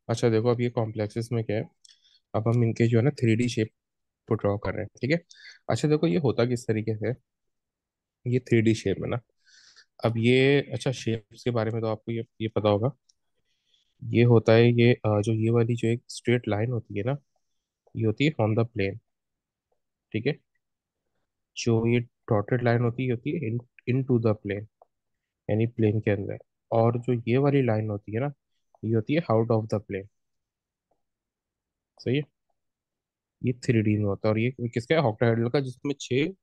अच्छा देखो, अब ये कॉम्प्लेक्सेस में क्या है। अब हम इनके जो है ना 3D शेप को ड्रॉ कर रहे हैं, ठीक है। अच्छा देखो, ये होता किस तरीके से है। ये 3D शेप है ना। अब ये अच्छा, शेप्स के बारे में तो आपको ये पता होगा। ये होता है, ये जो ये वाली जो एक स्ट्रेट लाइन होती है ना, ये होती है ऑन द प्लेन, ठीक है। जो ये डॉटेड लाइन होती है इन टू द प्लेन, यानी प्लेन के अंदर। और जो ये वाली लाइन होती है ना, ये होती है आउट ऑफ द प्लेन। सही है। ये 3D में होता है, और ये किसका है, ऑक्टाहेड्रल का, जिसमें 6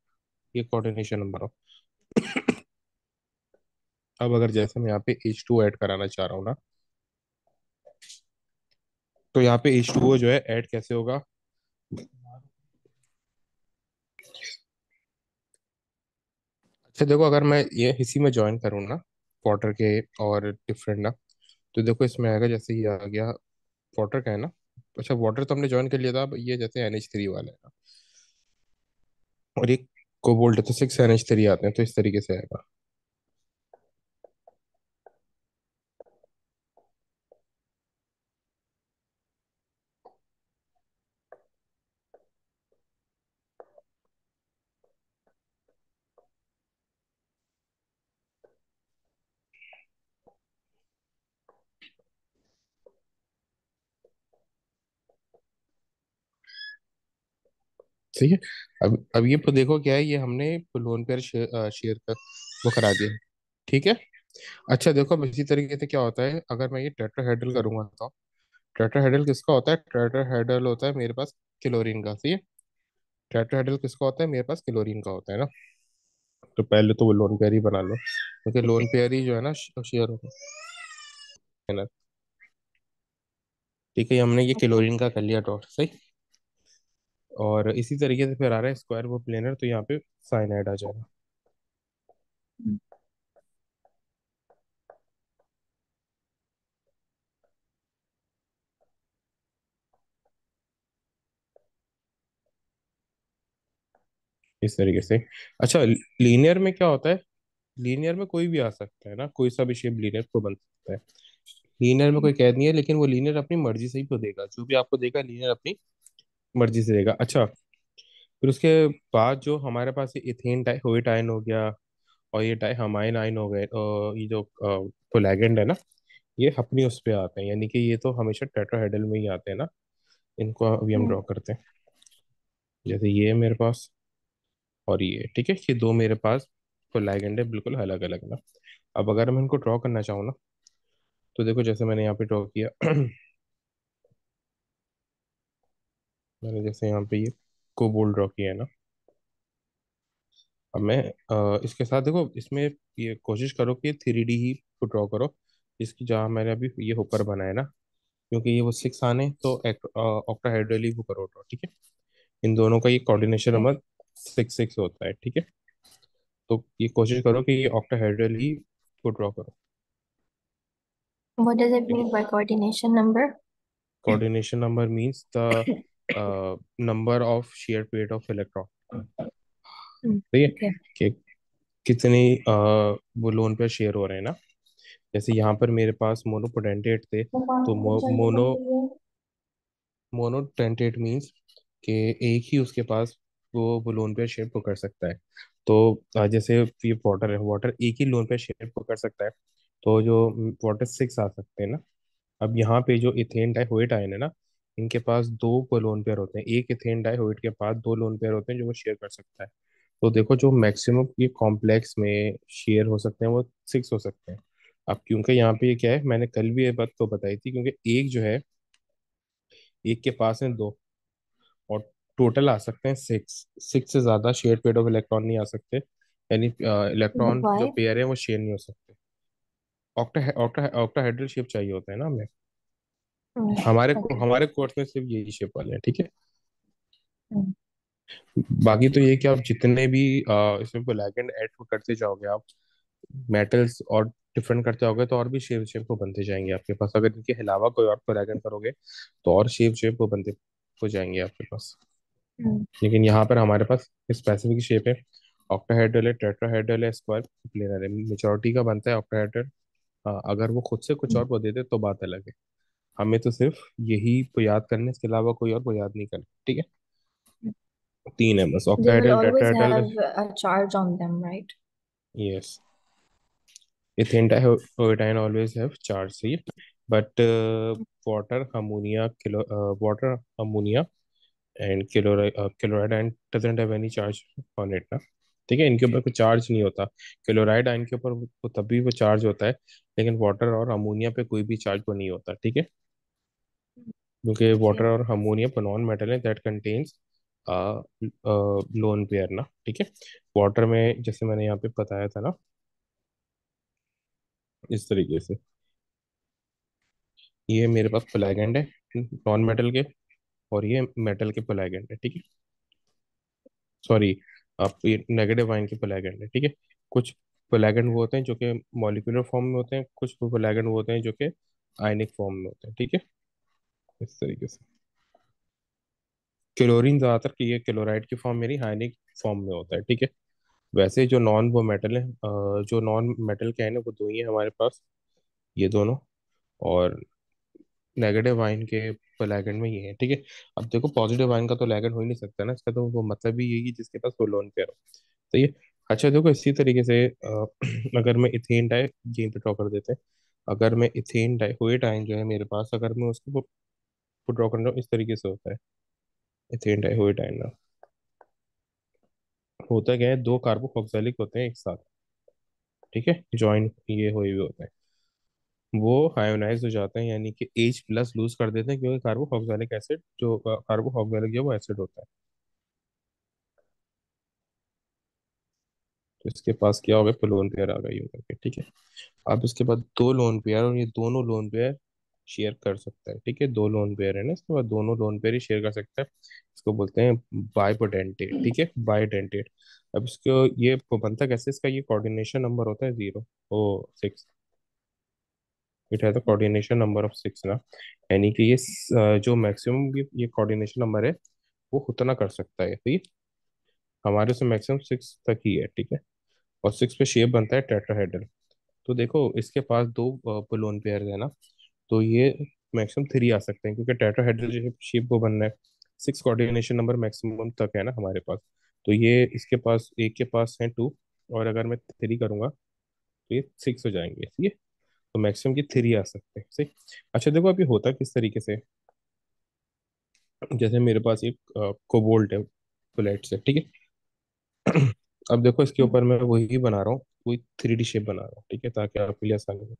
ये कोऑर्डिनेशन नंबर हो। अब अगर जैसे मैं यहाँ पे H2 ऐड कराना चाह रहा हूँ ना, तो यहाँ पे H2O जो है ऐड कैसे होगा। अच्छा देखो, अगर मैं ये इसी में ज्वाइन करूँ ना, वाटर के और डिफरेंट ना, तो देखो इसमें आएगा, जैसे ये आ गया वाटर का है ना। अच्छा, वाटर तो हमने ज्वाइन कर लिया था, अब ये जैसे NH3 वाला है ना, और ये कोबाल्ट है, तो 6 NH3 आते हैं, तो इस तरीके से आएगा। सही है। अब ये तो देखो क्या है, ये हमने लोन पेयर शेयर कर वो करा दिया, ठीक है। अच्छा देखो, अब इसी तरीके से क्या होता है, अगर मैं ये टेट्राहेड्रल करूंगा तो टेट्राहेड्रल किसका होता है, टेट्राहेड्रल होता है मेरे पास क्लोरीन का। सही है। टेट्राहेड्रल किसका होता है, मेरे पास क्लोरीन का होता है ना। तो पहले तो वो लोन पेयर ही बना लो, क्योंकि लोन पेयर ही जो है ना शेयर होता है ना। ठीक है, हमने ये क्लोरीन का कर लिया डॉट, सही। और इसी तरीके से फिर आ रहा है स्क्वायर वो प्लेनर, तो यहाँ पे साइनाइड आ जाएगा। इस तरीके से। अच्छा, लीनियर में क्या होता है, लीनियर में कोई भी आ सकता है ना, कोई सा भी शेप लीनियर को बन सकता है। लीनियर में कोई कैद नहीं है, लेकिन वो लीनियर अपनी मर्जी से ही तो देगा, जो भी आपको देगा लीनियर अपनी मर्जी से देगा। अच्छा, फिर उसके बाद जो हमारे पास ये इथेन डाइहोइट आयन हो गया, और ये डाइहमाइन आयन हो गए, और ये जो कोलैगेंड है ना, ये अपनी उस पे आते हैं, यानी कि ये तो हमेशा टेट्राहेड्रल में ही आते हैं ना। इनको अभी हम ड्रॉ करते हैं। जैसे ये है मेरे पास, और ये ठीक है, ये दो मेरे पास कोलैगेंड है, बिल्कुल अलग अलग ना। अब अगर मैं इनको ड्रॉ करना चाहूँ ना, तो देखो जैसे मैंने यहाँ पे ड्रॉ किया। मैंने जैसे यहाँ पे ये कोबोल्ट ड्रॉ किया है ना। अब मैं इसके साथ देखो, इसमें ये कोशिश करो कि 3D ही ड्रॉ करो, इसकी जहाँ मैंने अभी ये होकर बनाया ना, क्योंकि ये वो 6 आने, तो ऑक्टाहेड्रल ही वो करो ड्रॉ, ठीक है। इन दोनों का ये कोऑर्डिनेशन नंबर 6 6 होता है, ठीक है। तो ये कोशिश करो कि ये ऑक्टाहेड्रल ही को ड्रॉ करो। What does it ठीक है। mean by coordination number? Coordination number means the number of share pair of electron. ठीक है। Okay. कि कितनी वो लोन पे शेयर हो रहे हैं ना। जैसे यहाँ पर मेरे पास मोनोपोटेंटेट थे, तो मोनोटेंटेट मीन्स कि एक ही उसके पास वो लोन पेयर शेयर पकड़ सकता है। तो जैसे ये वाटर है, वाटर एक ही लोन पेयर शेयर पकड़ सकता है, तो जो वाटर 6 आ सकते हैं ना। अब यहाँ पे जो इथेन डाइहोइट आयन है ना, इनके पास दो लोन पेयर होते हैं, एक इथेन डाइहोइट के पास दो लोन पेयर होते हैं जो वो शेयर कर सकता है। तो देखो, जो मैक्सिमम ये कॉम्प्लेक्स में शेयर हो सकते हैं वो 6 हो सकते हैं। अब क्योंकि यहाँ पे ये क्या है, मैंने कल भी ये बात तो बताई थी, क्योंकि एक जो है, एक के पास है दो, और टोटल आ सकते हैं 6। 6 से ज्यादा शेयर पेयर ऑफ इलेक्ट्रॉन नहीं आ सकते, यानी But इलेक्ट्रॉन जो why? पेयर है वो शेयर नहीं हो सकते। ऑक्टाहेड्रल शेप चाहिए होता है ना हमें। हमारे Okay. हमारे कोर्स में सिर्फ यही शेप वाले हैं, ठीक है। Mm. बाकी तो ये कि आप जितने भी इसमें कोलैगेंड ऐड करते जाओगे आप, मेटल्स और डिफरेंट करते जाओगे, तो और भी शेप शेप को बनते जाएंगे आपके पास। अगर इनके अलावा कोई और कोलैगेंड करोगे, तो और शेप शेप को बनते हो जाएंगे आपके पास। Mm. लेकिन यहाँ पर हमारे पास स्पेसिफिक शेप है, ऑक्टाहेड्रल है, टेट्राहेड्रल है, स्क्वायर प्लेनर है। मेजोरिटी का बनता है ऑक्टाहेड्रल। हाँ, अगर वो खुद से कुछ और Mm. को दे दे तो बात अलग है। हमें तो सिर्फ यही को याद करना है, इसके अलावा कोई और को याद नहीं करना, ठीक है। तीन है बस, They will octahedral, always tetrahedral का। have a charge on them, right? Yes, ethane डाइओटाइन ऑलवेज हैव चार्ज, सही है। But water ammonia, kilo water ammonia and chloride ion doesn't have any charge on it ना, ठीक है। इनके ऊपर कोई चार्ज नहीं होता। क्लोराइड आयन के ऊपर वो तभी वो चार्ज होता है, लेकिन वाटर और अमोनिया पे कोई भी चार्ज वो नहीं होता, ठीक है। क्योंकि वाटर Okay. और अमोनिया पर नॉन मेटल है दैट कंटेन्स लोन पेयर ना, ठीक है। वाटर में जैसे मैंने यहाँ पे बताया था ना, इस तरीके से ये मेरे पास प्लेगेंड है नॉन मेटल के, और ये मेटल के प्लेगेंड है, ठीक है। सॉरी, आप ये नेगेटिव आयन के प्लेगेंड है, ठीक है। कुछ प्लेगेंड वो होते हैं जो कि मॉलिक्यूलर फॉर्म में होते हैं, कुछ प्लेगेंड वो होते हैं जो कि आयनिक फॉर्म में होते हैं, ठीक है। इस तरीके से क्लोरीन ज्यादातर की ये क्लोराइड की फॉर्म मेरी आयनिक फॉर्म में होता है, ठीक है। वैसे जो नॉन वो मेटल है, जो नॉन मेटल के हैं ना, वो दो ही है हमारे पास, ये दोनों। और नेगेटिव आयन के तो लैगेंड में ये है, ठीक है। अब देखो पॉजिटिव आयन का तो लैगेंड हो ही नहीं सकता ना, इसका तो वो मतलब ही यही है जिसके पास वो लोन पेयर हो, तो ये। अच्छा देखो इसी तरीके से अगर मैं इथेन डाई यहीं पे ड्रॉ कर देते हैं। अगर मैं इथेन डाइकोएट आयन जो है मेरे पास, अगर मैं उसको ड्रॉ कर रहा हूँ, इस तरीके से होता है इथेन डाइकोएट आयन ना। होता क्या है, दो कार्बोक्सिलिक होते हैं एक साथ, ठीक है, ज्वाइन ये हुए हुए होते हैं। वो आयोनाइज हो जाते हैं, यानी कि H प्लस लूज कर देते हैं, क्योंकि कार्बोक्सिलिक एसिड जो कार्बोक्सिलिक है वो एसिड होता है। तो इसके पास क्या हो गया, लोन पेयर आ गई होकर के, ठीक है। अब इसके बाद दो लोन पेयर, और ये दोनों लोन पेयर शेयर कर सकता है, ठीक है। दो लोन पेयर है ना, इसके बाद दोनों लोन पेयर ही शेयर कर सकता है। इसको बोलते हैं बाइपोटेंटेट, ठीक है, बाइडेंटेट। अब इसको ये बनता कैसे, इसका ये कोऑर्डिनेशन नंबर होता है 0 ओ 6। It has the coordination number of 6 ना, यानी कि ये जो मैक्सिमम ये कोऑर्डिनेशन नंबर है वो उतना कर सकता है, तो ये हमारे से मैक्सिमम 6 तक ही है, ठीक है। और 6 पे शेप बनता है टेट्राहेड्रल। तो देखो इसके पास दो लोन पेयर है ना, तो ये मैक्सिमम 3 आ सकते हैं, क्योंकि टेट्राहेड्रल जो शेप को बनना है, 6 कोऑर्डिनेशन नंबर मैक्सिमम तक है ना हमारे पास। तो ये इसके पास, एक के पास है 2, और अगर मैं 3 करूंगा तो ये 6 हो जाएंगे, ठीक है। तो मैक्सिमम की 3 आ सकते हैं, सही। अच्छा देखो अभी होता किस तरीके से, जैसे मेरे पास एक कोबोल्ट है बुलेट से, ठीक है। अब देखो इसके Hmm. ऊपर मैं वही बना रहा हूँ, वही 3D शेप बना रहा हूँ, ठीक है, ताकि आपके लिए आसानी हो।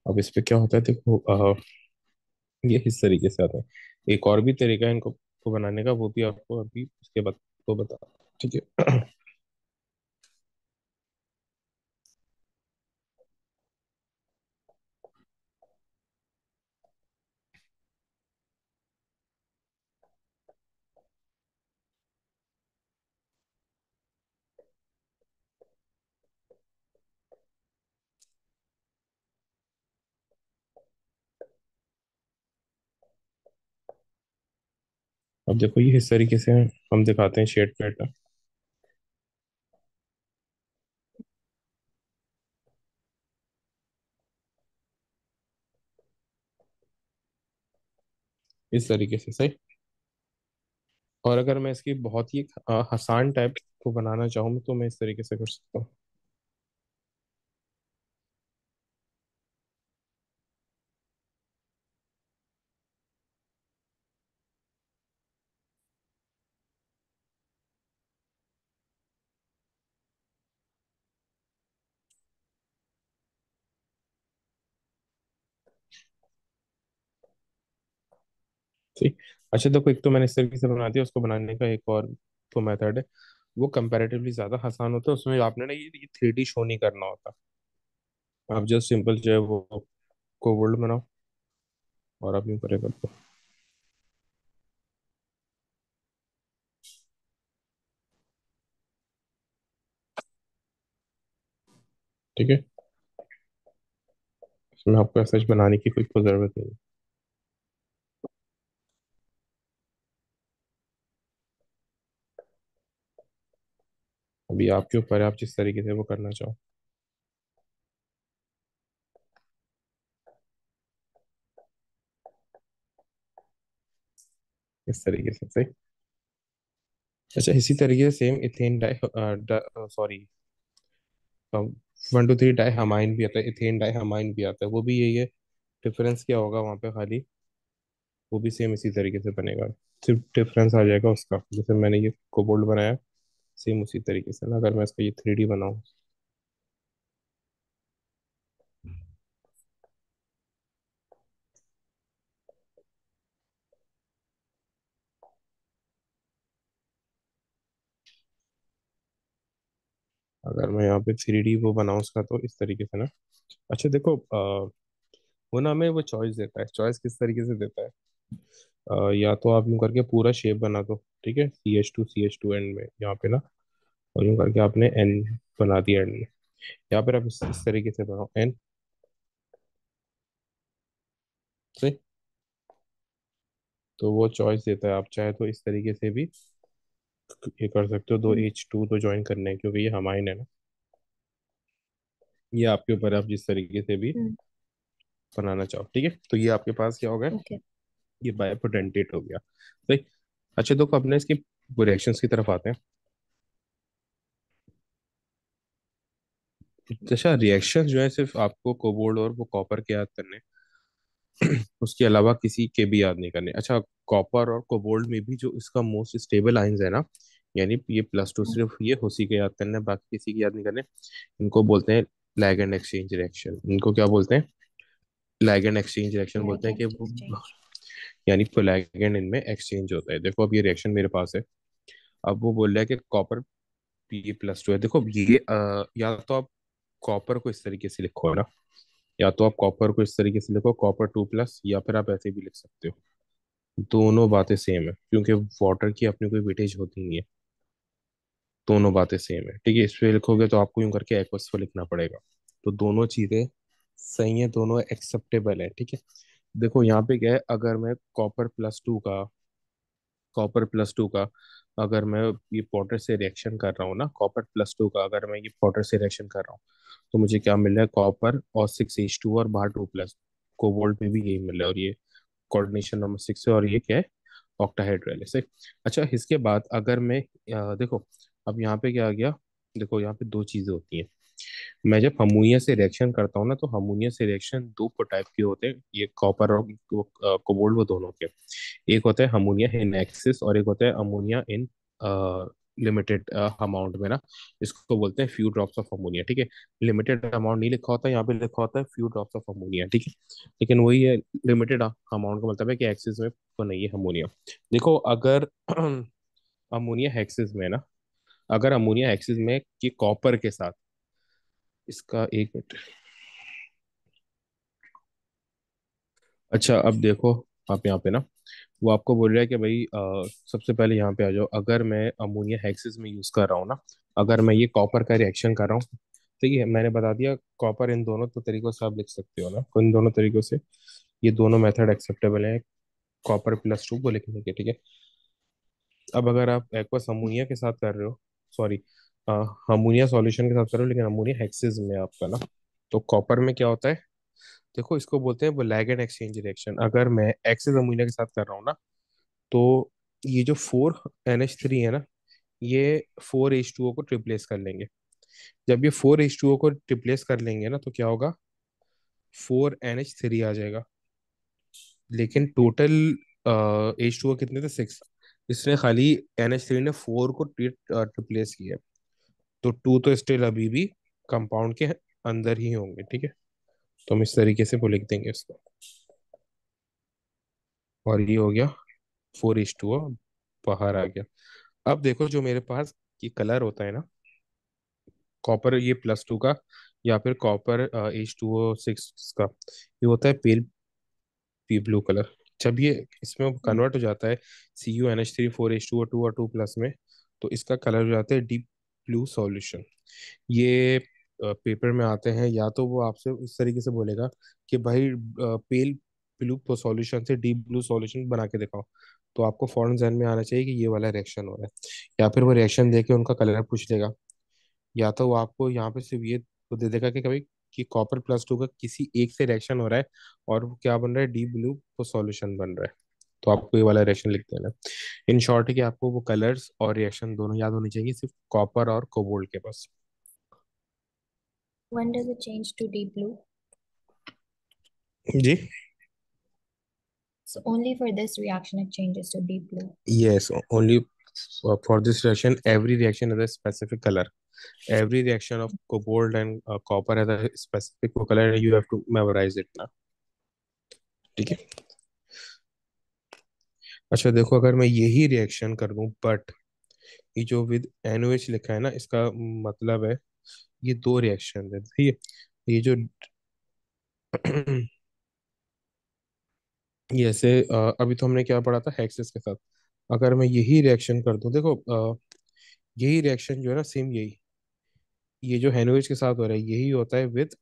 अब इस पे क्या होता है देखो, ये इस तरीके से आता है। एक और भी तरीका है इनको को बनाने का, वो भी आपको अभी उसके बाद वो बता, ठीक है। अब देखो ये इस तरीके से हम दिखाते हैं शेड पैटर्न, इस तरीके से, सही। और अगर मैं इसकी बहुत ही आसान टाइप को बनाना चाहूँ तो मैं इस तरीके से कर सकता हूँ। ठीक। अच्छा देखो एक तो मैंने इस तरीके से बना दिया, उसको बनाने का एक और तो मेथड है, वो कंपैरेटिवली ज्यादा आसान होता है। उसमें आपने ना ये 3D शो नहीं करना होता। आप जस्ट सिंपल जो है वो को वर्ल्ड बनाओ, और आप यूं करेगा तो, ठीक है। मैं आपको सच बनाने की कोई जरूरत नहीं है। अभी आपके ऊपर है, आप जिस तरीके से वो करना चाहो, इस तरीके से सही। अच्छा, इसी तरीके से same ethane di, sorry, 1 2 3 di हमाइन भी आता है, इथेन डाई हमाइन भी आता है, वो भी यही है। डिफरेंस क्या होगा वहाँ पे खाली, वो भी सेम इसी तरीके से बनेगा। सिर्फ डिफरेंस आ जाएगा उसका, जैसे मैंने ये कोबोल्ट बनाया, सेम उसी तरीके से ना, अगर मैं इसका ये 3D बनाऊँ, अगर मैं यहाँ पे 3D वो बनाऊँ उसका, तो इस तरीके से ना। अच्छा देखो, वो ना हमें वो चॉइस देता है, चॉइस किस तरीके से देता है, या तो आप यूं करके पूरा शेप बना दो, ठीक है, CH2 एंड में यहाँ पे ना, और यूं करके आपने N बना दिया एंड में, या फिर आप इस तरीके से बनाओ N से। तो वो चॉइस देता है, आप चाहे तो इस तरीके से भी ये कर सकते हो, दो हम्म। H2 तो ज्वाइन करने हैं क्योंकि ये हमाइन है ना। ये आपके ऊपर है, आप जिस तरीके से भी हम्म। बनाना चाहो, ठीक है। तो ये आपके पास क्या हो गया, ओके। ये बायोपोटेंटेट हो गया, सही। अच्छा देखो, अपने इसकी रिएक्शंस की तरफ आते हैं। अच्छा, रिएक्शन जो है सिर्फ आपको कोबाल्ट और वो कॉपर के याद करने हैं, उसके अलावा किसी के भी याद नहीं करने। अच्छा, कॉपर और कोबाल्ट में भी जो इसका मोस्ट स्टेबल आयंस है ना, यानी ये +2, हम्म। सिर्फ ये उसी के याद करने हैं, बाकी किसी की याद नहीं करने। इनको बोलते हैं लैगेंड एक्सचेंज रिएक्शन। इनको क्या बोलते हैं, लैगेंड एक्सचेंज रिएक्शन बोलते हैं कि लाइगेंड वो, एक्सचेंज। यानी कोई लैगेंड इनमें एक्सचेंज होता है। देखो अब ये रिएक्शन मेरे पास है, अब वो बोल रहा है कि कॉपर P+2 है। देखो ये या तो आप कॉपर को इस तरीके से लिखो है ना, या तो आप कॉपर को इस तरीके से लिखो Copper 2+, या फिर आप ऐसे भी लिख सकते हो। दोनों बातें सेम है, क्योंकि वाटर की अपनी कोई वेटेज होती नहीं है। दोनों बातें सेम है, ठीक है। इस पे लिखोगे तो आपको यूं करके एक्वस को लिखना पड़ेगा। तो दोनों चीजें सही है, दोनों एक्सेप्टेबल है, ठीक है। देखो यहाँ पे क्या है, अगर मैं कॉपर प्लस टू का अगर मैं ये वाटर से रिएक्शन कर रहा हूँ ना, Copper+2 का अगर मैं ये वाटर से रिएक्शन कर रहा हूँ, तो मुझे क्या मिल रहा है, कॉपर और 6H2 और बाहर 2+। कोबाल्ट में भी यही मिल रहा है, और ये कोऑर्डिनेशन नंबर 6 है, और ये क्या है, ऑक्टाहेड्रल है, सही। अच्छा, इसके बाद अगर मैं देखो, अब यहाँ पे क्या आ गया, देखो यहाँ पे दो चीजें होती हैं। मैं जब अमोनिया से रिएक्शन करता हूँ ना, तो अमोनिया से रिएक्शन दो टाइप के होते हैं, ये कॉपर और कोबाल्ट, वो दोनों के। एक होता है अमोनिया इन एक्सेस, और एक होता है अमोनिया इन लिमिटेड अमाउंट में ना। इसको बोलते हैं फ्यू ड्रॉप्स ऑफ अमोनिया, ठीक है। लिमिटेड अमाउंट नहीं लिखा होता, यहाँ पे लिखा होता है फ्यू ड्रॉप्स ऑफ अमोनिया, ठीक है। लेकिन वही है, लिमिटेड अमाउंट का मतलब है कि एक्सेस में तो नहीं है अमोनिया। देखो अगर अमोनिया हेक्सेस में ना, अगर अमोनिया हेक्सेस में कि कॉपर के साथ, इसका एक मिनट। अच्छा अब देखो, आप यहाँ पे ना, वो आपको बोल रहा है कि भाई सबसे पहले यहाँ पे आ जाओ, अगर मैं अमोनिया हेक्सेस में यूज कर रहा हूँ ना, अगर मैं ये कॉपर का रिएक्शन कर रहा हूँ, ठीक है, मैंने बता दिया कॉपर इन दोनों तो तरीकों से आप लिख सकते हो ना, इन दोनों तरीकों से ये दोनों मेथड एक्सेप्टेबल है Copper+2 को लिखने के, ठीक है। अब अगर आप एक्वस अमोनिया के साथ कर रहे हो, सॉरी, अमोनिया सॉल्यूशन के साथ कर रहे हो, लेकिन अमोनिया हेक्सेस में आपका ना, तो कॉपर में क्या होता है, देखो इसको बोलते हैं वो लैगेंड एक्सचेंज रिएक्शन। अगर मैं एक्सेस अमोनिया के साथ कर रहा हूँ ना, तो ये जो 4NH3 है ना, ये 4H2O को रिप्लेस कर लेंगे। जब ये 4H2O को रिप्लेस कर लेंगे ना, तो क्या होगा, 4NH3 आ जाएगा। लेकिन टोटल H2O कितने थे, 6। इसने खाली NH3 ने 4 को रिप्लेस किया, तो 2 तो स्टिल अभी भी कंपाउंड के अंदर ही होंगे, ठीक है। तो हम इस तरीके से वो लिख देंगे इसको, और ये हो गया 4H2O बाहर आ गया। अब देखो जो मेरे पास ये कलर होता है ना, कॉपर ये +2 का, या फिर Copper H2O6 का, ये होता है पेल पी ब्लू कलर। जब ये इसमें हम्म। कन्वर्ट हो जाता है CuNH3 4H2O2 और 2+ में, तो इसका कलर हो जाता है डीप ब्लू सॉल्यूशन। ये पेपर में आते हैं, या तो वो आपसे इस तरीके से बोलेगा कि भाई पेल ब्लू सॉल्यूशन से डीप ब्लू सॉल्यूशन बना के दिखाओ। तो आपको फौरन ध्यान में आना चाहिए कि ये वाला रिएक्शन हो रहा है। या फिर वो रिएक्शन देके उनका कलर पूछ लेगा, या तो वो आपको यहाँ पे सिर्फ ये तो दे देगा कि कभी कि कॉपर+2 का किसी एक से रिएक्शन हो रहा है और वो क्या बन रहा है, डीप ब्लू वो सॉल्यूशन बन रहा है। तो आपको ये वाला रिएक्शन लिख देना। इन शॉर्ट है कि आपको वो कलर्स और रिएक्शन दोनों याद होनी चाहिए, सिर्फ कॉपर और कोबाल्ट के पास। When does it change to deep blue? Ji. So only for this reaction it changes to deep blue. Yes, only for this reaction, every reaction has a specific color. Every reaction of cobalt and copper has a specific color, and you have to memorize it now. ठीक है। अच्छा देखो, अगर मैं यही reaction कर दूं but ये जो विद NOH लिखा है ना, इसका मतलब है ये दो रिएक्शन है, ठीक है। ये जो ये ऐसे अभी तो हमने क्या पढ़ा था हेक्सेस के साथ। अगर मैं यही रिएक्शन कर दूं, देखो यही रिएक्शन जो है ना, सेम यही, ये जो NOH के साथ हो रहा है यही होता है विद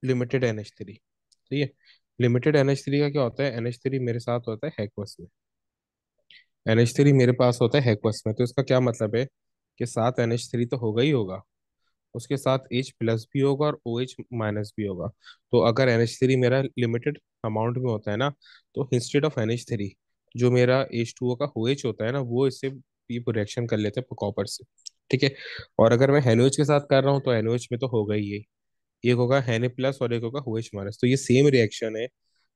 लिमिटेड NH3। ठीक है। लिमिटेड NH3 का क्या होता है, NH3 मेरे साथ होता है हेक्वस में, NH3 मेरे पास होता है हेक्वस में। तो इसका क्या मतलब है कि साथ NH3 तो होगा ही होगा, उसके साथ H+ भी होगा और OH- भी होगा। तो अगर NH3 मेरा लिमिटेड अमाउंट में होता है ना, तो इंस्टेड ऑफ NH3 जो मेरा H2O का OH होता है ना, वो इससे ये रिएक्शन कर लेते हैं कॉपर से। ठीक है। और अगर मैं NOH के साथ कर रहा हूँ तो NOH में तो होगा ही ये, एक होगा Na+ और एक होगा OH-। तो ये सेम रिएक्शन है,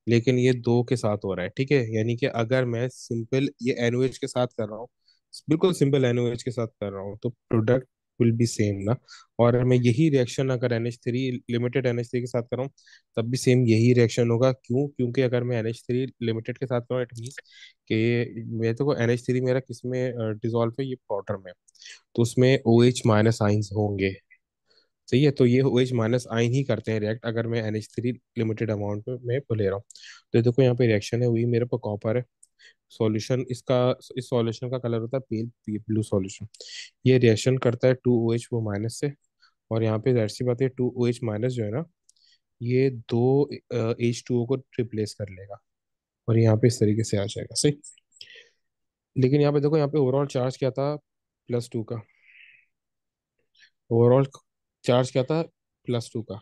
लेकिन ये दो के साथ हो रहा है। ठीक है। यानी कि अगर मैं सिंपल ये NOH के साथ कर रहा हूँ, बिल्कुल सिंपल NOH के साथ कर रहा हूँ, तो प्रोडक्ट विल बी सेम ना। और मैं यही रिएक्शन अगर NH3 लिमिटेड NH3 के साथ कर रहा हूँ, तब भी सेम यही रिएक्शन होगा। क्यों? क्योंकि अगर मैं NH3 लिमिटेड के साथ कर रहा हूँ, इट मीन्स कि मेरे तो NH3 मेरा किस में डिजोल्व है, ये पाउडर में, तो उसमें OH- आइंस होंगे। सही है। तो ये OH- ही करते हैं रिएक्ट, अगर मैं NH3 लिमिटेड अमाउंट में ले रहा हूँ। तो देखो यहाँ पे रिएक्शन है, वही मेरे पास कॉपर है। सॉल्यूशन इसका, इस सॉल्यूशन का कलर होता है पेल ब्लू सॉल्यूशन। ये रिएक्शन करता है 2OH वो माइनस से, और यहाँ पे जाहिर सी बात है 2OH- जो है ना, ये दो H2O को रिप्लेस कर लेगा, और यहाँ पे इस तरीके से आ जाएगा। सही। लेकिन यहाँ पे देखो, यहाँ पे ओवरऑल चार्ज क्या था, +2 का। ओवरऑल चार्ज क्या था, +2 का।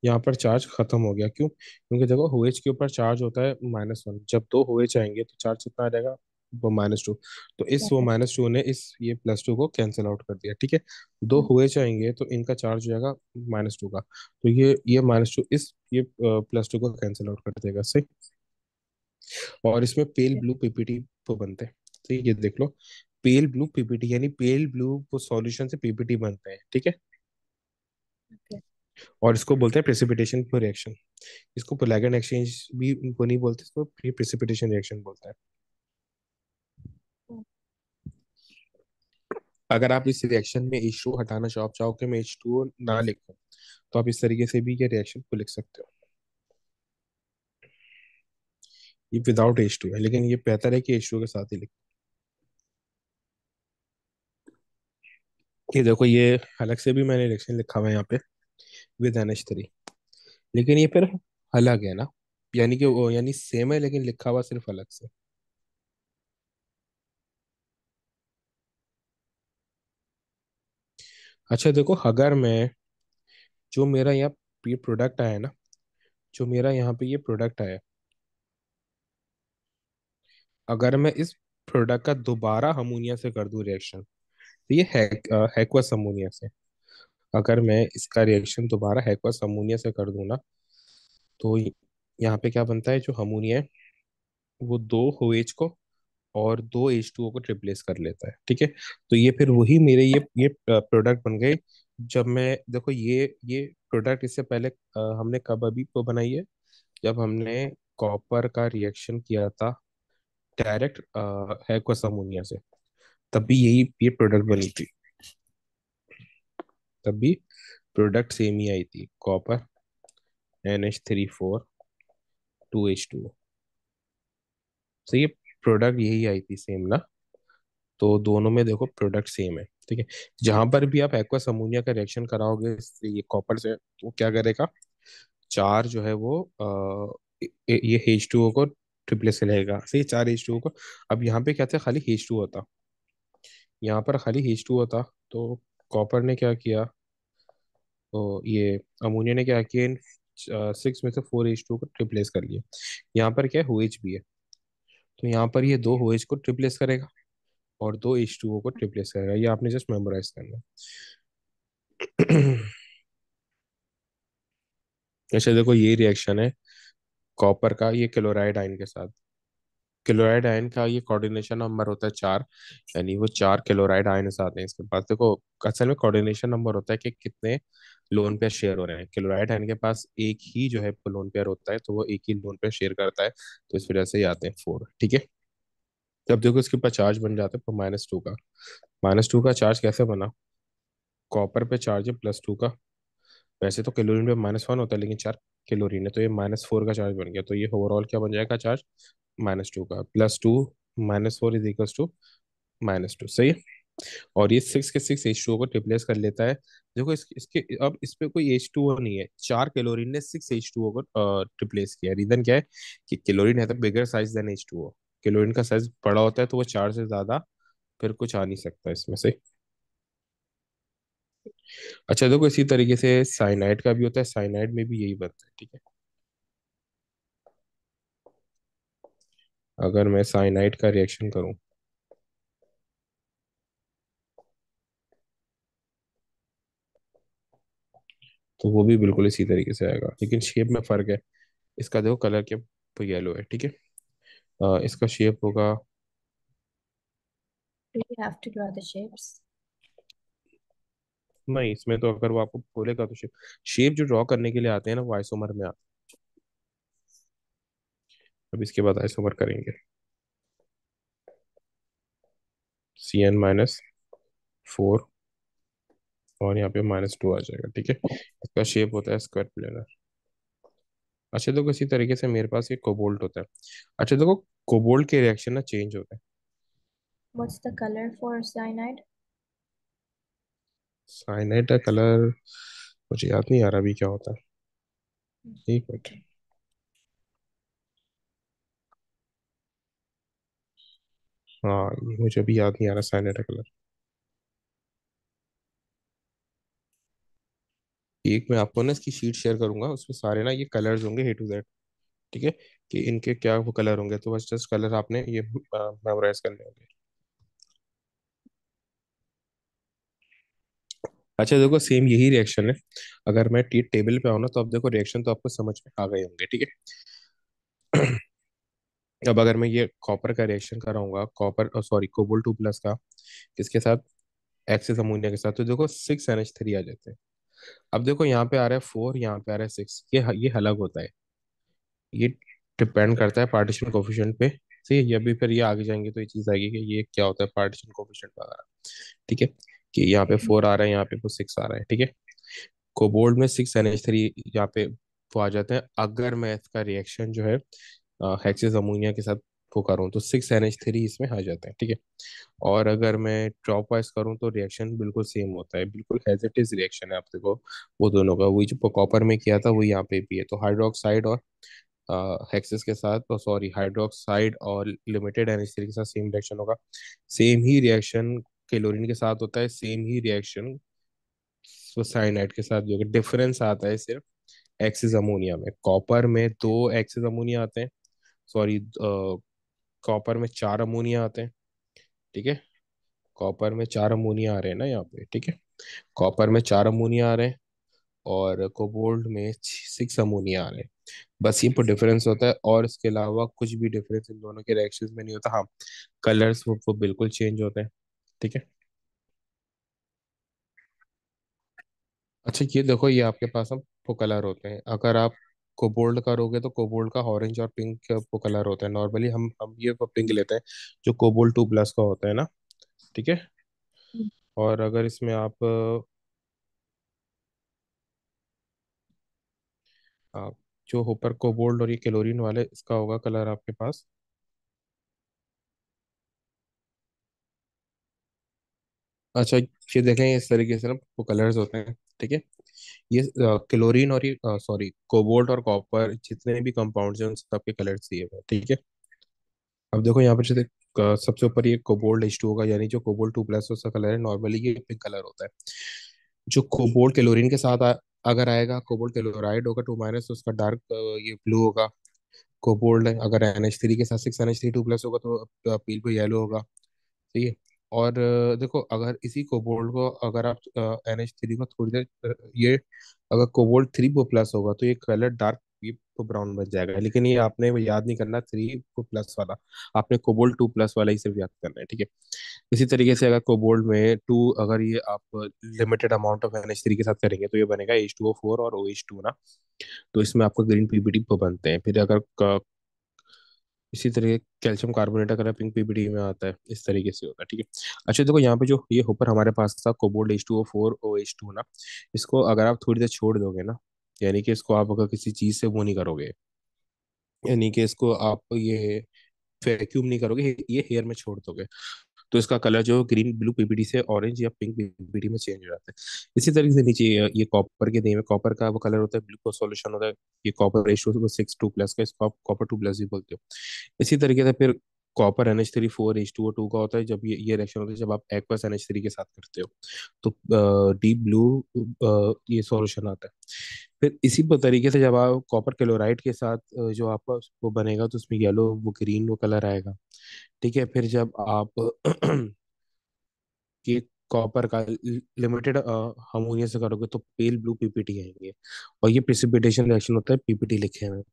यहाँ पर चार्ज खत्म हो गया। क्यों? क्योंकि देखो OH के ऊपर चार्ज होता है -1, जब दो OH आएंगे तो चार्ज कितना आ जाएगा, वो -2। तो इस वो Minus. -2 ने इस ये +2 को कैंसिल आउट कर दिया। ठीक है। दो OH आएंगे तो इनका चार्ज हो जाएगा -2 का, तो ये -2 इस ये +2 को कैंसिल आउट कर देगा। सही। और इसमें पेल ब्लू PPT वो बनते हैं। तो ये देख लो, पेल ब्लू PPT यानी पेल ब्लू वो सॉल्यूशन से PPT बनते हैं। ठीक है। Okay. और इसको बोलते हैं प्रेसिपिटेशन पर रिएक्शन। इसको पोलैगन एक्सचेंज भी वो नहीं बोलते, इसको प्री प्रेसिपिटेशन रिएक्शन बोलते हैं। अगर आप इस रिएक्शन में H2O हटाना चाहो कि मैं H2O ना लिखूं, तो आप इस तरीके से भी ये रिएक्शन को लिख सकते हो। ये विदाउट H2 है, लेकिन ये बेहतर है कि H2O के साथ ही लिख। ये देखो, ये अलग से भी मैंने रिएक्शन लिखा हुआ है यहाँ पे विद NH3, लेकिन ये फिर अलग है ना, यानी कि वो यानी सेम है लेकिन लिखा हुआ सिर्फ अलग से। अच्छा देखो, अगर मैं जो मेरा यहाँ ये प्रोडक्ट आया ना, जो मेरा यहाँ पे ये प्रोडक्ट आया, अगर मैं इस प्रोडक्ट का दोबारा अमोनिया से कर दूं रिएक्शन, तो ये हैक्वस अमोनिया से, अगर मैं इसका रिएक्शन दोबारा हैक्वस अमोनिया से कर दूं ना, तो यहाँ पे क्या बनता है, जो अमोनिया है वो दो OH को और दो H2O को रिप्लेस कर लेता है। ठीक है। तो ये फिर वही मेरे ये प्रोडक्ट बन गए। जब मैं देखो ये प्रोडक्ट इससे पहले हमने कब अभी को बनाई है, जब हमने कॉपर का रिएक्शन किया था डायरेक्ट हैक्वस अमोनिया से, तब भी यही ये प्रोडक्ट बनी थी। तब भी प्रोडक्ट सेम ही आई थी, कॉपर NH3 4 2H2O। तो ये प्रोडक्ट यही आई थी सेम ना, तो दोनों में देखो प्रोडक्ट सेम है। ठीक है। जहां पर भी आप एक्वस अमोनिया का रिएक्शन कराओगे ये कॉपर से, तो क्या करेगा, चार जो है वो ये H2O को ट्रिपलेट से लेगा, सही, चार H2O को। अब यहाँ पे क्या था, खाली H2O होता, यहाँ पर खाली H2O होता, तो कॉपर ने क्या किया, तो ये अमोनिया ने क्या किया, इन सिक्स में से फोर H2O को ट्रिपलेस कर लिया। यहाँ पर क्या है, OH भी है, तो यहाँ पर ये दो OH को ट्रिपलेस करेगा और दो H2O को ट्रिपलेस करेगा, ये आपने जस्ट मेमोराइज करना है। अच्छा देखो, ये रिएक्शन है कॉपर का ये क्लोराइड आयन के साथ। क्लोराइड आयन का ये कोऑर्डिनेशन नंबर होता है चार, यानी वो चार क्लोराइड आयन आते हैं इसके पास। देखो, असल में कोऑर्डिनेशन नंबर होता है कि कितने लोन पेयर शेयर हो रहे हैं। क्लोराइड आयन के पास एक ही जो है लोन पेयर होता है, तो वो एक ही लोन पेयर शेयर करता है, तो इस वजह से ये आते हैं फोर, ठीक है। जब देखो इसके ऊपर चार्ज बन जाता है तो -2 का, -2 का चार्ज कैसे बना, कॉपर पे चार्ज है +2 का, वैसे तो क्लोरीन पे -1 होता है, लेकिन चार क्लोरीन है तो ये -4 का चार्ज बन गया, तो ये ओवरऑल क्या बन जाएगा चार्ज, -2 का, +2 -4 इज इक्वल टू -2, सही है। और ये सिक्स के सिक्स H2O को रिप्लेस कर लेता है। देखो इसके अब इस पे कोई H2O नहीं है, चार क्लोरीन ने सिक्स H2O को रिप्लेस किया। रीजन क्या है कि क्लोरीन है तो bigger size than H2O, chlorine का साइज बड़ा होता है तो वो चार से ज्यादा फिर कुछ आ नहीं सकता इसमें से। अच्छा देखो, इसी तरीके से साइनाइड का भी होता है, साइनाइड में भी यही बनता है, ठीक है। अगर मैं साइनाइड का रिएक्शन करूं, तो वो भी बिल्कुल इसी तरीके से आएगा, लेकिन शेप में फर्क है। इसका देखो कलर क्या, तो येलो है, ठीक है। इसका शेप होगा, Do you have to draw the shapes? नहीं इसमें तो अगर वो आपको बोलेगा तो शेप, शेप जो ड्रॉ करने के लिए आते हैं ना वो आइसोमर में आते हैं। अब इसके बाद आइसोमर करेंगे, CN-4 और यहाँ पे -2 आ जाएगा, ठीक है। इसका शेप होता है स्क्वायर प्लेनर। अच्छा देखो, इसी तरीके से मेरे पास ये कोबाल्ट होता है। अच्छा देखो, कोबाल्ट के रिएक्शन ना चेंज होते हैं। What's the color for cyanide? Cyanide का कलर मुझे याद नहीं आ रहा अभी क्या होता है, एक मिनट। Okay. हाँ, ये मुझे अभी याद नहीं आ रहा साइनाइड का कलर। एक मैं आपको ना इसकी शीट शेयर करूंगा, उसमें सारे ना ये कलर्स होंगे A to Z, ठीक है, कि इनके क्या वो कलर होंगे, तो बस जस्ट कलर आपने ये मेमोराइज करने होंगे। अच्छा देखो, सेम यही रिएक्शन है, अगर मैं टी टेबल पे आऊँ ना, तो अब देखो रिएक्शन तो आपको समझ में आ गए होंगे, ठीक है। अब अगर मैं ये कॉपर का रिएक्शन कराऊंगा, कॉपर सॉरी Cobalt 2+ का, किसके साथ, एक्सिस अमोनिया के साथ, तो देखो 6NH3 आ जाते हैं। अब देखो यहाँ पे आ रहा है 4, यहाँ पे आ रहा है 6, ये अलग होता है, ये डिपेंड करता है पार्टीशन कोफिशिएंट पे। सही है, ये भी फिर ये आगे जाएंगे तो ये चीज आएगी कि ये क्या होता है पार्टीशन कोफिशिएंट वगैरह, ठीक है, कि यहाँ पे 4 आ रहा है, यहाँ पे वो 6 आ रहा है, ठीक है। कोबोल्ड में 6NH3 यहाँ पे वो आ जाते हैं। अगर मैं इसका रिएक्शन जो है हेक्सेस अमोनिया के साथ वो करूँ तो 6NH3 इसमें आ जाते हैं, ठीक है। और अगर मैं ड्रॉप वाइज करूँ तो रिएक्शन बिल्कुल सेम होता है, बिल्कुल एज इट इज रिएक्शन है, आप देखो वो दोनों का, वही जो कॉपर में किया था वही यहाँ पे भी है। तो हाइड्रोक्साइड और हेक्सेस के साथ, तो सॉरी हाइड्रोक्साइड और लिमिटेड NH3 के साथ सेम रिएक्शन होगा। सेम ही रिएक्शन क्लोरीन के साथ होता है, सेम ही रिएक्शन साइनाइड के साथ भी होगा। डिफरेंस आता है सिर्फ एक्सिस अमोनिया में, कॉपर में दो एक्सिस अमोनिया आते हैं, सॉरी कॉपर में चार अमोनिया आते हैं, ठीक है। कॉपर में चार अमोनिया आ रहे हैं ना यहाँ पे, ठीक है, कॉपर में चार अमोनिया आ रहे हैं और कोबाल्ट में 6 अमोनिया आ रहे हैं। बस ये पर डिफरेंस होता है, और इसके अलावा कुछ भी डिफरेंस इन दोनों के रिएक्शंस में नहीं होता। हाँ, कलर्स वो बिल्कुल चेंज होते हैं, ठीक है। अच्छा ये देखो, ये आपके पास अब वो कलर होते हैं, अगर आप कोबाल्ट करोगे तो कोबाल्ट का ऑरेंज और पिंक वो कलर होता है। नॉर्मली हम ये पिंक लेते हैं जो Cobalt 2+ का होता है ना, ठीक है। और अगर इसमें आप जो ऊपर कोबाल्ट और ये क्लोरीन वाले, इसका होगा कलर आपके पास, अच्छा, ये देखें इस तरीके से ना वो कलर्स होते हैं, ठीक है। ये क्लोरीन और ये सॉरी कोबाल्ट और कॉपर जितने भी कंपाउंड्स हैं उन सबके कलर्स दिए हुए हैं, ठीक है। अब देखो यहाँ पर जैसे सबसे ऊपर ये कोबाल्ट H2O होगा, यानी जो कोबाल्ट 2+ उसका कलर है नॉर्मली ये पिंक कलर होता है। जो कोबाल्ट क्लोरीन के साथ अगर आएगा, कोबाल्ट क्लोराइड होगा 2- तो उसका डार्क ये ब्लू होगा। कोबाल्ट है, अगर NH3 के साथ 6NH3 2+ होगा तो पील पे येलो होगा। सही है। और देखो अगर इसी कोबाल्ट को अगर आप NH3 को थोड़ी देर ये अगर कोबाल्ट 3+ होगा तो ये कलर डार्क ये ब्राउन बन जाएगा, लेकिन ये आपने वो याद नहीं करना 3+ वाला, आपने कोबाल्ट 2+ वाला ही सिर्फ याद करना है, ठीक है। इसी तरीके से अगर कोबाल्ट में टू अगर ये आप लिमिटेड अमाउंट ऑफ NH3 के साथ करेंगे तो ये बनेगा H2O4 और OH2 ना। तो इसमें आपको ग्रीन पीपीटी बनते हैं। फिर अगर इसी तरह कैल्शियम कार्बोनेट अगर पिंक पीपीडी में आता है, इस तरीके से होता है, ठीक है। अच्छा देखो यहाँ पे जो ये ऊपर हमारे पास था कोबाल्ट H2O4 OH2 ना, इसको अगर आप थोड़ी देर छोड़ दोगे ना, यानी कि इसको आप अगर किसी चीज से वो नहीं करोगे, यानी कि इसको आप ये वैक्यूम नहीं करोगे, ये हेयर में छोड़ दोगे, तो इसका कलर जो ग्रीन ब्लू पीपीडी से ऑरेंज या पिंक पीपीडी में चेंज हो जाता है। इसी तरीके से नीचे ये कॉपर के दिए में कॉपर का वो कलर होता है ग्लूकोज सॉल्यूशन होता है। ये कॉपर H2O6 2+ का, इसको आप कॉपर 2+ भी बोलते हो। इसी तरीके से फिर कॉपर NH3 4 H2O2 का होता है, जब ये रिएक्शन होता है जब आप एक्वस NH3 के साथ करते हो तो डीप ब्लू ये सॉल्यूशन आता है। फिर इसी तरीके से जब आप कॉपर क्लोराइड के साथ जो आपका वो बनेगा तो उसमें येलो वो ग्रीन वो कलर आएगा, ठीक है। फिर जब आप कि कॉपर का लिमिटेड अमोनिया से करोगे तो पेल ब्लू पीपीटी आएंगे, और ये प्रेसिपिटेशन रिएक्शन होता है पीपीटी लिखे हुए हैं।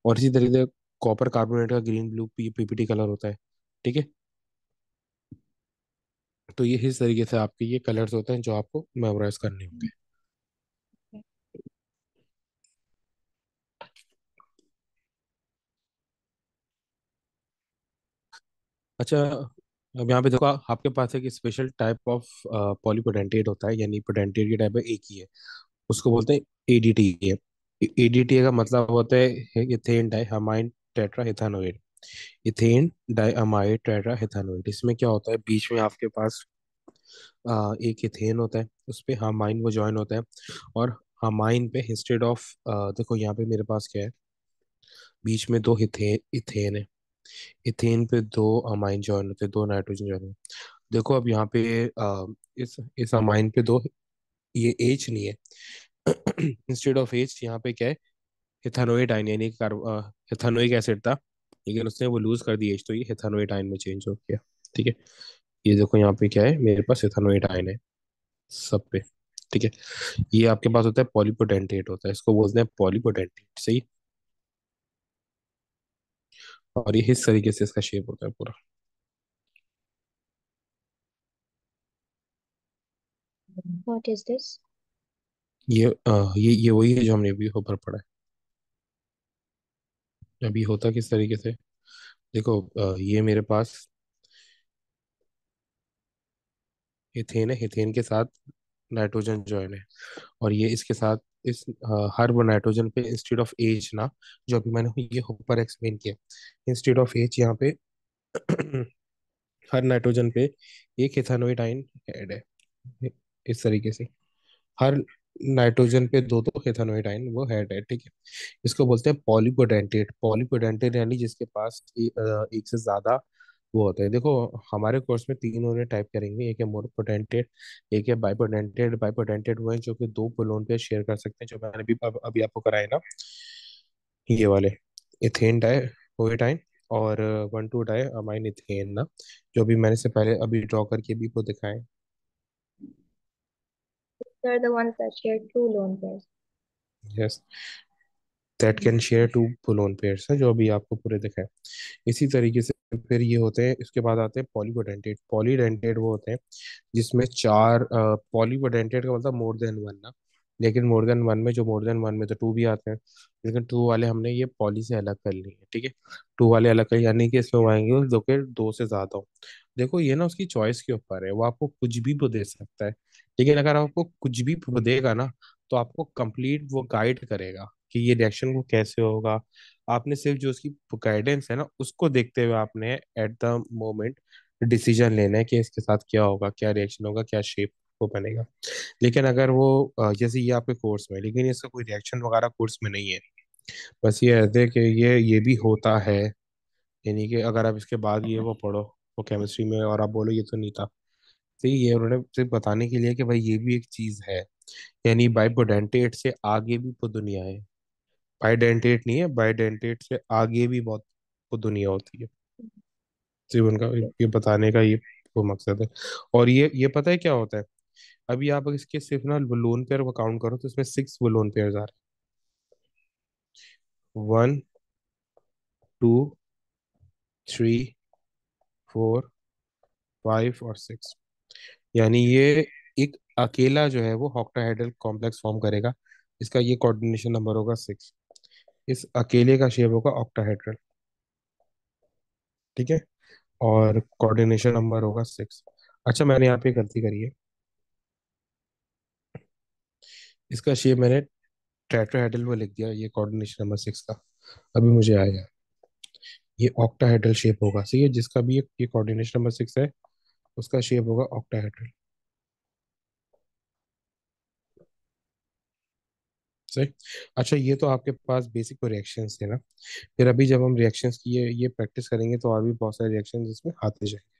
और इसी तरीके से कॉपर कार्बोनेट का ग्रीन ब्लू पीपीटी कलर होता है, ठीक है। तो ये इस तरीके से आपके ये कलर्स होते हैं जो आपको मेमोराइज करने होंगे। अच्छा, अब यहाँ पे देखो आपके पास एक स्पेशल टाइप ऑफ पॉलीपोटेंटेट होता है, यानी पोटेंटेट की टाइप है एक ही है, उसको बोलते हैं एडीटी है। एडीटी का मतलब होता है इथेन डाइअमाइन टेट्राहेथानोएड। इथेन डाइअमाइड टेट्राहेथानोएड, इसमें क्या होता है बीच में आपके पास एक इथेन होता है, उस पे हामाइन वो ज्वाइन होता है। और हामाइन पे इंस्टेड ऑफ देखो यहाँ पे मेरे पास क्या है, बीच में दो इथेन इथेन है, इथेन पे दो अमाइन ज्वाइन होते हैं, दो नाइट्रोजन ज्वाइन होते हैं। देखो अब यहाँ पे इस अमाइन पे दो ये एच नहीं है। इंस्टेड ऑफ एच यहाँ पे क्या है, इथानोइड आयन, यानी इथानोइक एसिड था, लेकिन उसने वो लूज कर दी एच, तो ये इथानोइड आयन में चेंज हो गया, ठीक है। ये देखो यहाँ पे क्या है, मेरे पास इथानोइड आयन है सब पे, ठीक है। ये आपके पास होता है पॉलीपोटेंटेट होता है, इसको बोलते हैं पॉलीपोटेंटेट, सही। और ये इस तरीके से इसका शेप होता है पूरा। What is this? ये वही है जो हमने अभी ऊपर पढ़ा है। अभी होता किस तरीके से, देखो ये मेरे पास इथेन है, इथेन के साथ नाइट्रोजन जॉइन है, और ये इसके साथ इस हर वो नाइट्रोजन पे इंस्टेड ऑफ एच ना, जो अभी मैंने ये ऊपर एक्सप्लेन किया, इंस्टेड ऑफ एच यहाँ पे हर नाइट्रोजन पे एक इथेनोइड आयन ऐड है, इस तरीके से हर नाइट्रोजन पे दो दो इथेनोइड आयन वो ऐड है, ठीक है। इसको बोलते हैं पॉलीपोडेंटेट। पॉलीपोडेंटेट यानी जिसके पास एक से ज्यादा वो होता है। देखो हमारे कोर्स में तीन उन्हें टाइप करेंगे, एक है मोनोपोटेंटेट, एक है बाइपोटेंटेट। बाइपोटेंटेट वो है जो कि दो कोलोन पे शेयर कर सकते हैं, जो मैंने भी अभी आपको कराए ना, ये वाले इथेन डाई पोएटाइन और 1,2 डाई अमाइन इथेन ना, जो भी मैंने से पहले अभी ड्रॉ करके भी को दिखाए। They're the ones that share two lone pairs. Yes, that can share two lone pairs है, जो अभी आपको पूरे दिखाए। इसी तरीके से फिर ये होते हैं, इसके बाद आते हैं पॉलीपोडेंटेट। पॉलीडेंटेट वो होते हैं जिसमें चार पॉलीपोडेंटेट का मतलब मोर देन वन ना, लेकिन मोर देन वन में जो मोर देन वन में तो टू भी आते हैं, लेकिन टू वाले हमने ये पॉली से अलग कर लिए हैं, ठीक है। टू वाले अलग कर, यानी कि इसमें वो आएंगे जो कि दो से ज्यादा हो। देखो ये ना उसकी चॉइस के ऊपर है, वो आपको कुछ भी वो दे सकता है, लेकिन अगर आपको कुछ भी वो देगा ना तो आपको कंप्लीट वो गाइड करेगा कि ये रिएक्शन को कैसे होगा। आपने सिर्फ जो उसकी गाइडेंस है ना उसको देखते हुए आपने एट द मोमेंट डिसीजन लेना है कि इसके साथ क्या होगा, क्या रिएक्शन होगा, क्या शेप वो बनेगा। लेकिन अगर वो जैसे ये आपके कोर्स में, लेकिन इसका कोई रिएक्शन वगैरह कोर्स में नहीं है, बस ये ऐसे कि ये भी होता है, यानी कि अगर आप इसके बाद ये वो पढ़ो वो केमिस्ट्री में और आप बोलो ये तो नहीं था, तो ये उन्होंने सिर्फ बताने के लिए कि भाई ये भी एक चीज है। यानी बाइपोडेंटेट से आगे भी वो दुनिया है। बाइडेंटेट नहीं है, बाइडेंटेट से आगे भी बहुत वो दुनिया होती है। सिर्फ उनका ये बताने का ये वो मकसद है। और ये पता है क्या होता है? अभी आप इसके सिर्फ ना लोन पेयर को काउंट करो तो इसमें 6 लोन पेयर आ रहे हैं। 1, 2, 3, 4, 5 और 6। यानी ये एक अकेला जो है वो ऑक्टाहेड्रल कॉम्प्लेक्स फॉर्म करेगा। इसका ये कोऑर्डिनेशन नंबर होगा 6। इस अकेले का शेप होगा ऑक्टाहेड्रल। ठीक है। और कोऑर्डिनेशन नंबर होगा 6। अच्छा, मैंने यहाँ पे गलती करी है। इसका शेप मैंने टेट्राहेड्रल में लिख दिया, ये कोऑर्डिनेशन नंबर 6 का। अभी मुझे आया, ये ऑक्टाहेड्रल शेप होगा। सही है, जिसका भी ये कोऑर्डिनेशन नंबर 6 है उसका शेप होगा ऑक्टाहेड्रल। सही। अच्छा, ये तो आपके पास बेसिक रिएक्शंस थे ना। फिर अभी जब हम रिएक्शंस की ये प्रैक्टिस करेंगे तो और भी बहुत सारे रिएक्शंस इसमें आते जाएंगे।